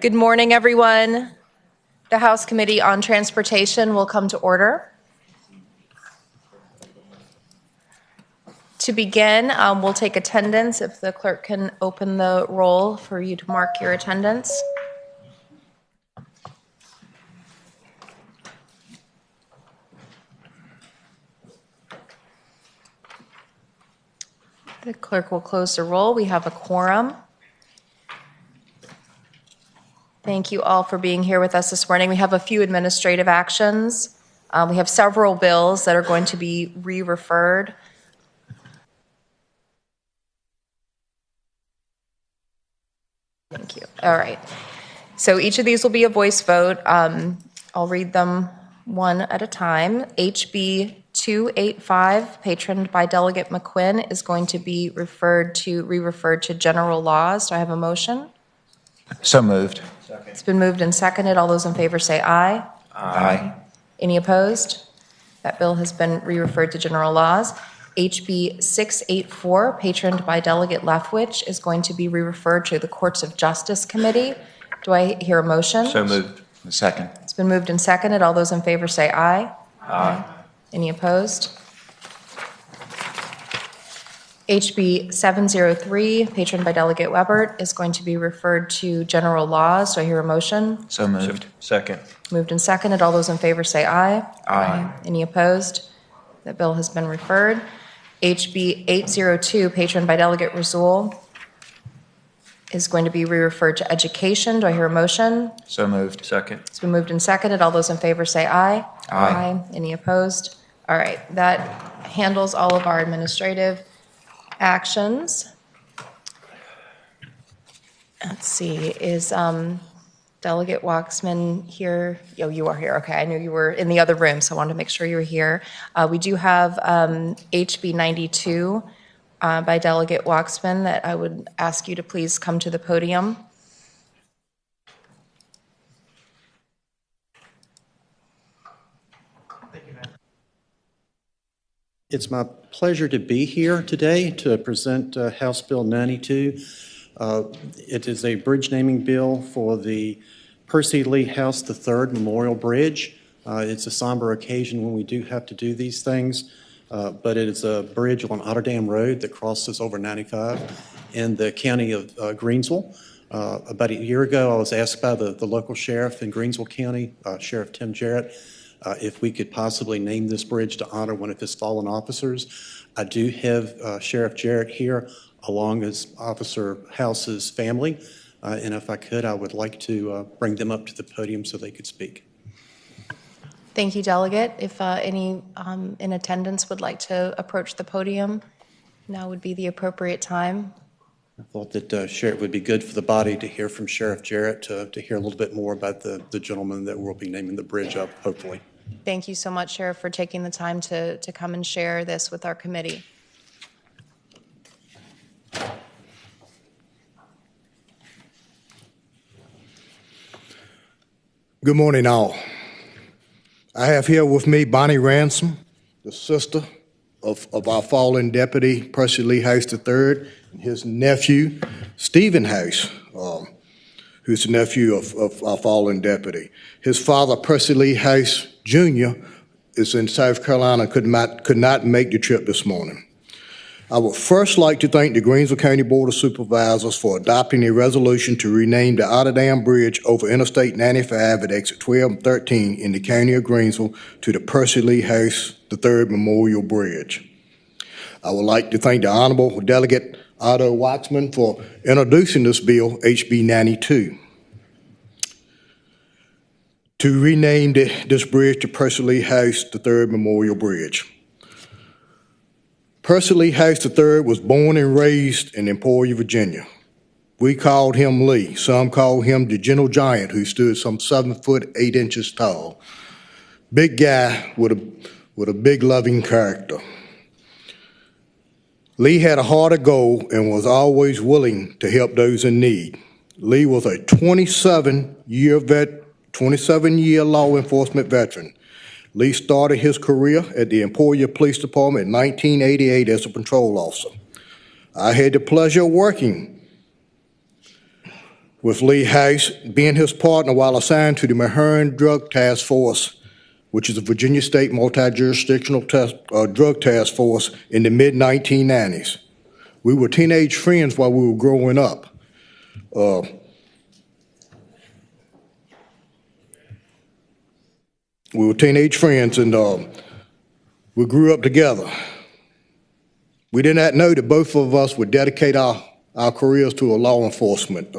Good morning, everyone. The House Committee on Transportation will come to order. To begin, we'll take attendance. If the clerk can open the roll for you to mark your attendance. The clerk will close the roll. We have a quorum. Thank you all for being here with us this morning. We have a few administrative actions. We have several bills that are going to be re-referred. Thank you. All right. So each of these will be a voice vote. I'll read them one at a time. HB 285, patroned by Delegate McQuinn, is going to be re-referred to general laws. Do I have a motion? So moved. Second. It's been moved and seconded. All those in favor say aye. Aye. Any opposed? That bill has been re-referred to general laws. HB 684, patroned by Delegate Lefwich, is going to be re-referred to the Courts of Justice Committee. Do I hear a motion? So moved. Second. It's been moved and seconded. All those in favor say aye. Aye. Any opposed? HB 703, patroned by Delegate Webert, is going to be referred to general laws. Do I hear a motion? So moved. Second. Moved and seconded. All those in favor say aye. Aye. Any opposed? That bill has been referred. HB 802, patroned by Delegate Rasool, is going to be re-referred to education. Do I hear a motion? So moved. Second. It's been moved and seconded. All those in favor say aye. Aye. Any opposed? All right. That handles all of our administrative actions. Let's see. Is Delegate Waxman here? Oh, you are here. Okay. I knew you were in the other room, so I wanted to make sure you were here. We do have HB 92 by Delegate Waxman that I would ask you to please come to the podium. It's my pleasure to be here today to present House Bill 92. It is a bridge naming bill for the Percy Lee House III Memorial Bridge. It's a somber occasion when we do have to do these things, but it is a bridge on Otter Dam Road that crosses over 95 in the county of Greensville. About a year ago, I was asked by the local sheriff in Greensville County, Sheriff Tim Jarrett, if we could possibly name this bridge to honor one of his fallen officers. I do have Sheriff Jarrett here along with Officer House's family, and if I could, I would like to bring them up to the podium so they could speak. Thank you, Delegate. If any in attendance would like to approach the podium, now would be the appropriate time. I thought that Sheriff would be good for the body to hear from Sheriff Jarrett to hear a little bit more about the gentleman that we'll be naming the bridge up, hopefully. Thank you so much, Sheriff, for taking the time to come and share this with our committee. Good morning, all. I have here with me Bonnie Ransom, the sister of our fallen deputy, Percy Lee House III, and his nephew, Stephen House, who's the nephew of our fallen deputy. His father, Percy Lee House Jr., is in South Carolina, could not make the trip this morning. I would first like to thank the Greensville County Board of Supervisors for adopting a resolution to rename the Otter Dam Bridge over Interstate 95 at exit 12 and 13 in the county of Greensville to the Percy Lee House III Memorial Bridge. I would like to thank the Honorable Delegate Otto Waxman for introducing this bill, HB 92, to rename this bridge to Percy Lee House III Memorial Bridge. Percy Lee House III was born and raised in Emporia, Virginia. We called him Lee. Some called him the gentle giant who stood some 7 foot 8 inches tall. Big guy with a big loving character. Lee had a heart of gold and was always willing to help those in need. Lee was a 27-year law enforcement veteran. Lee started his career at the Emporia Police Department in 1988 as a patrol officer. I had the pleasure of working with Lee House being his partner while assigned to the Mahern Drug Task Force, which is a Virginia State multi-jurisdictional drug task force in the mid-1990s. We were teenage friends while we were growing up. We were teenage friends, and we grew up together. We did not know that both of us would dedicate our careers to law enforcement.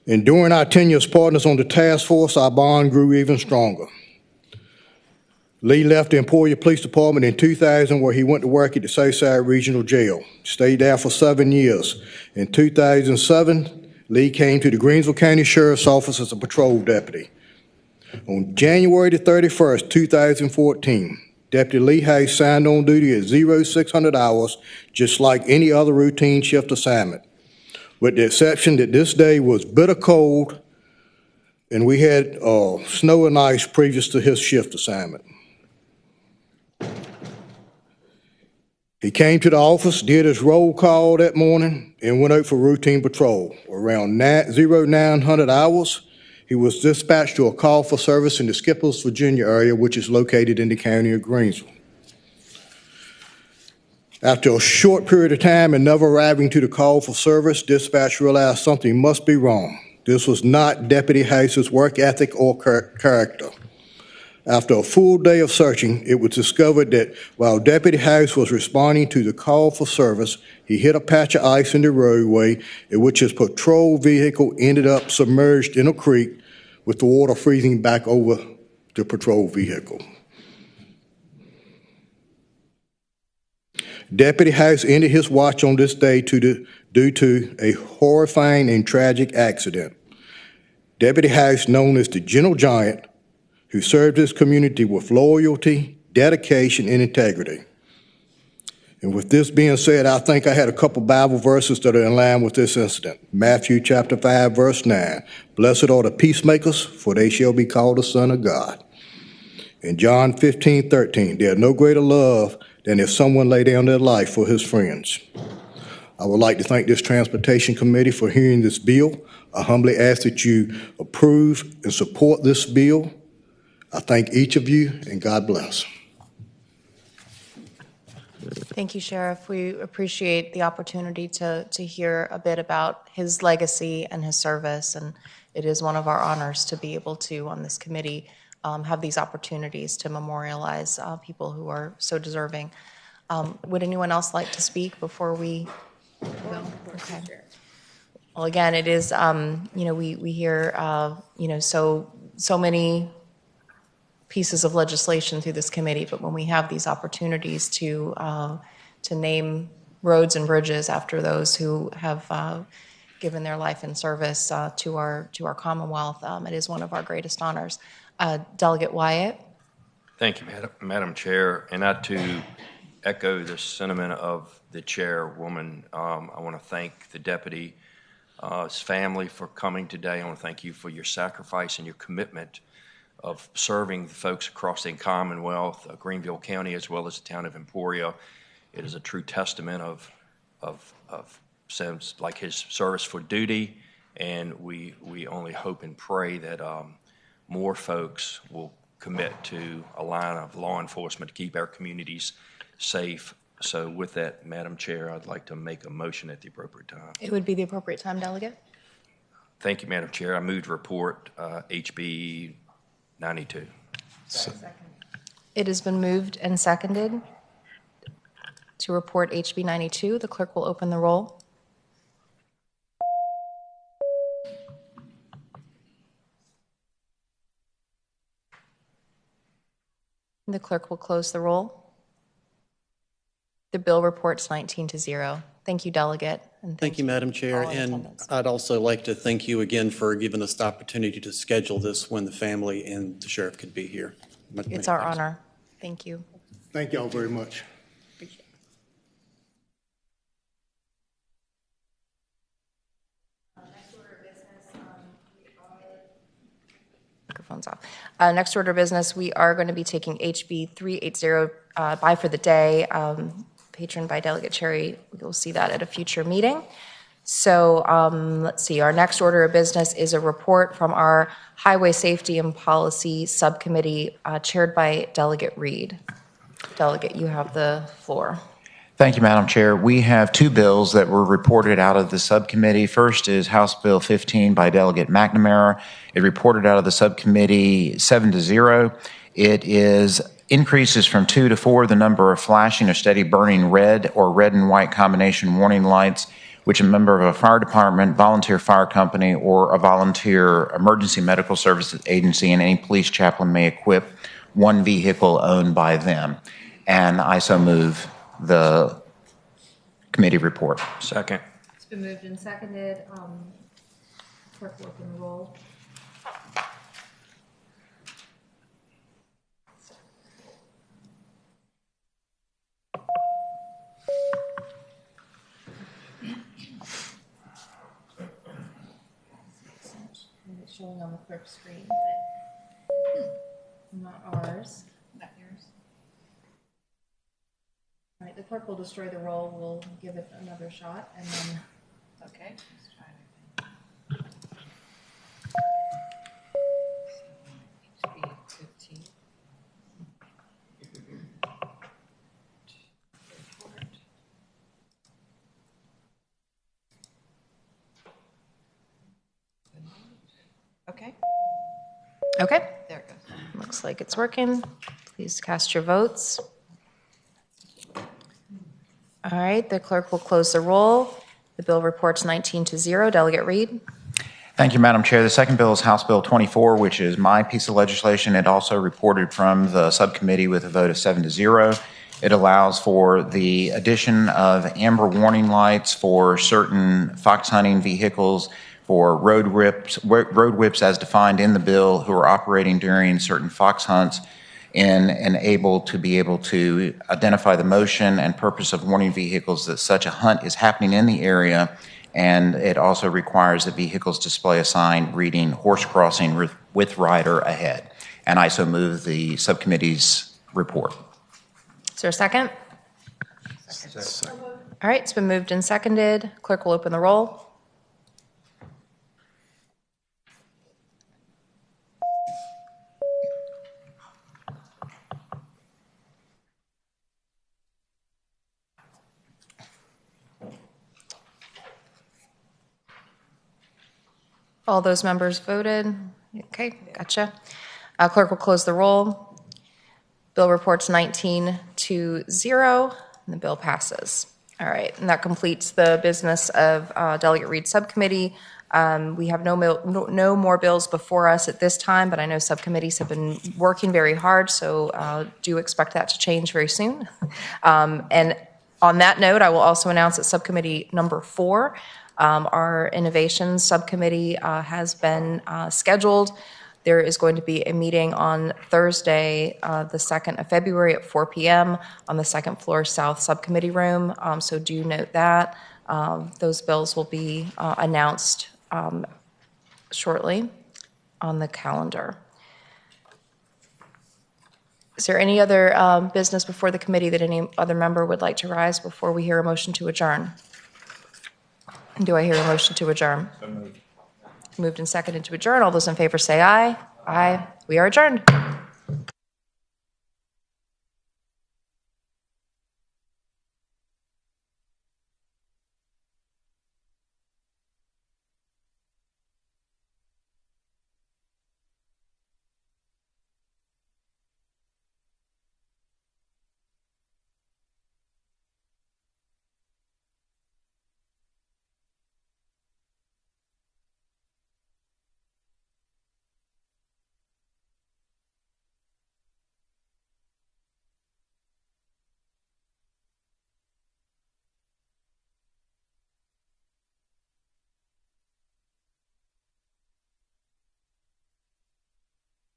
And during our tenure as partners on the task force, our bond grew even stronger. Lee left the Emporia Police Department in 2000, where he went to work at the Southside Regional Jail. Stayed there for 7 years. In 2007, Lee came to the Greensville County Sheriff's Office as a patrol deputy. On January the 31st, 2014, Deputy Lee House signed on duty at 0600 hours, just like any other routine shift assignment, with the exception that this day was bitter cold and we had snow and ice previous to his shift assignment. He came to the office, did his roll call that morning, and went out for routine patrol. Around 0900 hours, he was dispatched to a call for service in the Skipples, Virginia area, which is located in the county of Greensville. After a short period of time and never arriving to the call for service, dispatch realized something must be wrong. This was not Deputy House's work ethic or character. After a full day of searching, it was discovered that while Deputy House was responding to the call for service, he hit a patch of ice in the roadway in which his patrol vehicle ended up submerged in a creek with the water freezing back over the patrol vehicle. Deputy House ended his watch on this day due to a horrifying and tragic accident. Deputy House, known as the Gentle Giant, who served his community with loyalty, dedication, and integrity. And with this being said, I think I had a couple Bible verses that are in line with this incident. Matthew chapter 5, verse 9, "Blessed are the peacemakers, for they shall be called the Son of God." And John 15:13, "There is no greater love than if someone lay down their life for his friends." I would like to thank this Transportation Committee for hearing this bill. I humbly ask that you approve and support this bill. I thank each of you, and God bless. Thank you, Sheriff. We appreciate the opportunity to hear a bit about his legacy and his service, and it is one of our honors to be able to, on this committee, have these opportunities to memorialize people who are so deserving. Would anyone else like to speak before we go? Okay. Well, again, it is, we hear, so many pieces of legislation through this committee, but when we have these opportunities to name roads and bridges after those who have given their life in service to our Commonwealth, it is one of our greatest honors. Delegate Wyatt. Thank you, Madam Chair. And I, too, echo the sentiment of the chairwoman. I want to thank the deputy, his family for coming today. I want to thank you for your sacrifice and your commitment of serving the folks across the Commonwealth, Greenville County, as well as the town of Emporia. It is a true testament of sense like his service for duty, and we only hope and pray that more folks will commit to a line of law enforcement to keep our communities safe. So with that, Madam Chair, I'd like to make a motion at the appropriate time. It would be the appropriate time, Delegate. Thank you, Madam Chair. I move to report HB 92. It has been moved and seconded to report HB 92. The clerk will open the roll. The clerk will close the roll. The bill reports 19-0. Thank you, Delegate. And Thank you, Madam Chair. And I'd also like to thank you again for giving us the opportunity to schedule this when the family and the sheriff could be here. It's our honor. Thank you. Thank y'all very much. Microphone's off. Next order of business, we are going to be taking HB 380 by for the day, patroned by Delegate Cherry. You'll see that at a future meeting. So let's see, our next order of business is a report from our Highway Safety and Policy Subcommittee chaired by Delegate Reed. Delegate, you have the floor. Thank you, Madam Chair. We have two bills that were reported out of the subcommittee. First is House Bill 15 by Delegate McNamara. It reported out of the subcommittee 7-0. It is increases from 2 to 4 the number of flashing or steady burning red or red and white combination warning lights which a member of a fire department, volunteer fire company, or a volunteer emergency medical services agency and any police chaplain may equip one vehicle owned by them. And I so move the committee report. Second. It's been moved and seconded. Clerk will open the roll. It's showing on the clerk's screen, but not ours. Not yours. All right, the clerk will destroy the roll. We'll give it another shot, and then. Okay. Let's try it again. Okay, Okay, there it goes. looks like it's working. Please cast your votes. All right, the clerk will close the roll. The bill reports 19-0. Delegate Reed. Thank you, Madam Chair. The second bill is House Bill 24, which is my piece of legislation. It also reported from the subcommittee with a vote of 7-0. It allows for the addition of amber warning lights for certain fox hunting vehicles, for road whips as defined in the bill who are operating during certain fox hunts and able to identify the motion and purpose of warning vehicles that such a hunt is happening in the area. And it also requires that vehicles display a sign reading horse crossing with rider ahead. And I so move the subcommittee's report. Is there a second? Second. All right, it's been moved and seconded. Clerk will open the roll. All those members voted. Okay, gotcha. Clerk will close the roll. Bill reports 19-0, and the bill passes. All right, and that completes the business of Delegate Reed's subcommittee. We have no more bills before us at this time, but I know subcommittees have been working very hard, so do expect that to change very soon. And on that note, I will also announce that subcommittee number 4, our innovations subcommittee has been scheduled. There is going to be a meeting on Thursday, the 2nd of February at 4 p.m. on the second floor south subcommittee room. So do note that. Those bills will be announced shortly on the calendar. Is there any other business before the committee that any other member would like to rise before we hear a motion to adjourn? Do I hear a motion to adjourn? So moved and seconded to adjourn. All those in favor say aye. Aye. We are adjourned.